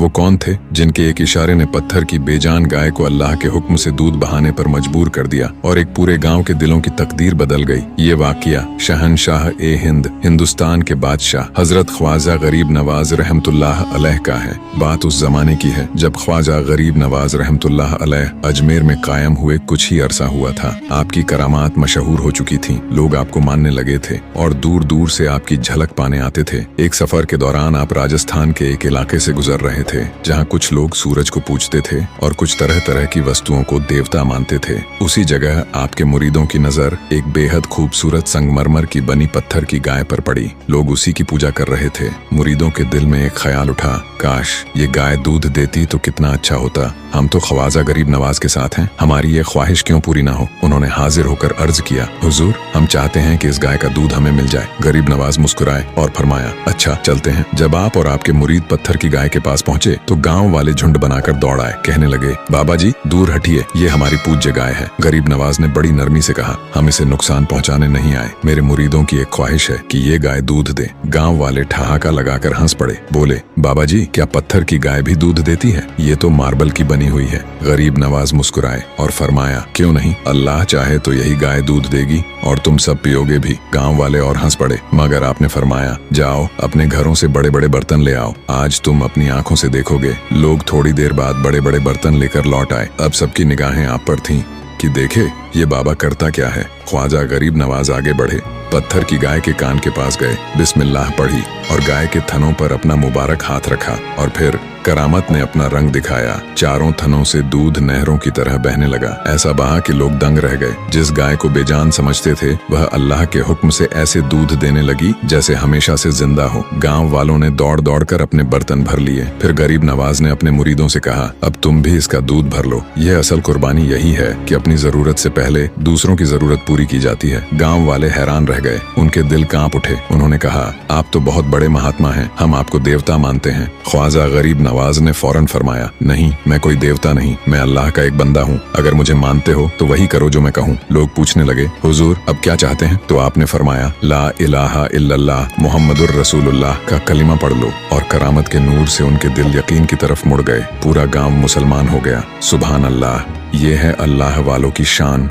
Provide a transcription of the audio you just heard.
वो कौन थे जिनके एक इशारे ने पत्थर की बेजान गाय को अल्लाह के हुक्म से दूध बहाने पर मजबूर कर दिया और एक पूरे गांव के दिलों की तकदीर बदल गई। ये वाकया शहनशाह ए हिंद, हिंदुस्तान के बादशाह हजरत ख्वाजा गरीब नवाज रहमतुल्लाह अलैह का है। बात उस जमाने की है जब ख्वाजा गरीब नवाज रहमतुल्लाह अलैह अजमेर में कायम हुए कुछ ही अरसा हुआ था। आपकी करामात मशहूर हो चुकी थी, लोग आपको मानने लगे थे और दूर दूर से आपकी झलक पाने आते थे। एक सफर के दौरान आप राजस्थान के एक इलाके से गुजर रहे थे जहाँ कुछ लोग सूरज को पूजते थे और कुछ तरह तरह की वस्तुओं को देवता मानते थे। उसी जगह आपके मुरीदों की नजर एक बेहद खूबसूरत संगमरमर की बनी पत्थर की गाय पर पड़ी। लोग उसी की पूजा कर रहे थे। मुरीदों के दिल में एक ख्याल उठा, काश ये गाय दूध देती तो कितना अच्छा होता। हम तो ख्वाजा गरीब नवाज के साथ हैं, हमारी ये ख्वाहिश क्यों पूरी ना हो। उन्होंने हाजिर होकर अर्ज किया, हुजूर हम चाहते हैं कि इस गाय का दूध हमें मिल जाए। गरीब नवाज मुस्कुराए और फरमाया, अच्छा चलते हैं। जब आप और आपके मुरीद पत्थर की गाय के पास पहुंचे तो गांव वाले झुंड बनाकर दौड़ आए। कहने लगे, बाबा जी दूर हटिए, ये हमारी पूज्य गाय है। गरीब नवाज ने बड़ी नरमी से कहा, हम इसे नुकसान पहुंचाने नहीं आए, मेरे मुरीदों की एक ख्वाहिश है कि ये गाय दूध दे। गांव वाले ठहाका लगाकर हंस पड़े। बोले, बाबा जी क्या पत्थर की गाय भी दूध देती है? ये तो मार्बल की बनी हुई है। गरीब नवाज मुस्कुराए और फरमाया, क्यों नहीं, अल्लाह चाहे तो यही गाय दूध देगी और तुम सब पियोगे भी। गांव वाले और हंस पड़े, मगर आपने फरमाया, जाओ अपने घरों से बड़े बड़े बर्तन ले आओ, आज तुम अपनी आंखों से देखोगे। लोग थोड़ी देर बाद बड़े बड़े बर्तन लेकर लौट आए। अब सबकी निगाहें आप पर थीं कि देखे ये बाबा करता क्या है। ख्वाजा गरीब नवाज आगे बढ़े, पत्थर की गाय के कान के पास गए, बिस्मिल्लाह पढ़ी और गाय के थनों पर अपना मुबारक हाथ रखा और फिर करामत ने अपना रंग दिखाया। चारों थनों से दूध नहरों की तरह बहने लगा। ऐसा बहा कि लोग दंग रह गए। जिस गाय को बेजान समझते थे वह अल्लाह के हुक्म से ऐसे दूध देने लगी जैसे हमेशा से जिंदा हो। गांव वालों ने दौड़ दौड़ कर अपने बर्तन भर लिए। फिर गरीब नवाज ने अपने मुरीदों से कहा, अब तुम भी इसका दूध भर लो। यह असल कुर्बानी यही है कि अपनी जरूरत से पहले दूसरों की जरूरत पूरी की जाती है। गाँव वाले हैरान रह गए, उनके दिल कांप उठे। उन्होंने कहा, आप तो बहुत बड़े महात्मा हैं, हम आपको देवता मानते हैं। ख्वाजा गरीब नवाज ने फौरन फरमाया, नहीं मैं कोई देवता नहीं, मैं अल्लाह का एक बंदा हूँ। अगर मुझे मानते हो तो वही करो जो मैं कहूँ। लोग पूछने लगे, हुजूर अब क्या चाहते हैं? तो आपने फरमाया, ला इलाहा इल्लल्लाह मुहम्मदुर रसूलुल्लाह का कलिमा पढ़ लो। और करामत के नूर से उनके दिल यकीन की तरफ मुड़ गए। पूरा गांव मुसलमान हो गया। सुभान अल्लाह, ये है अल्लाह वालों की शान।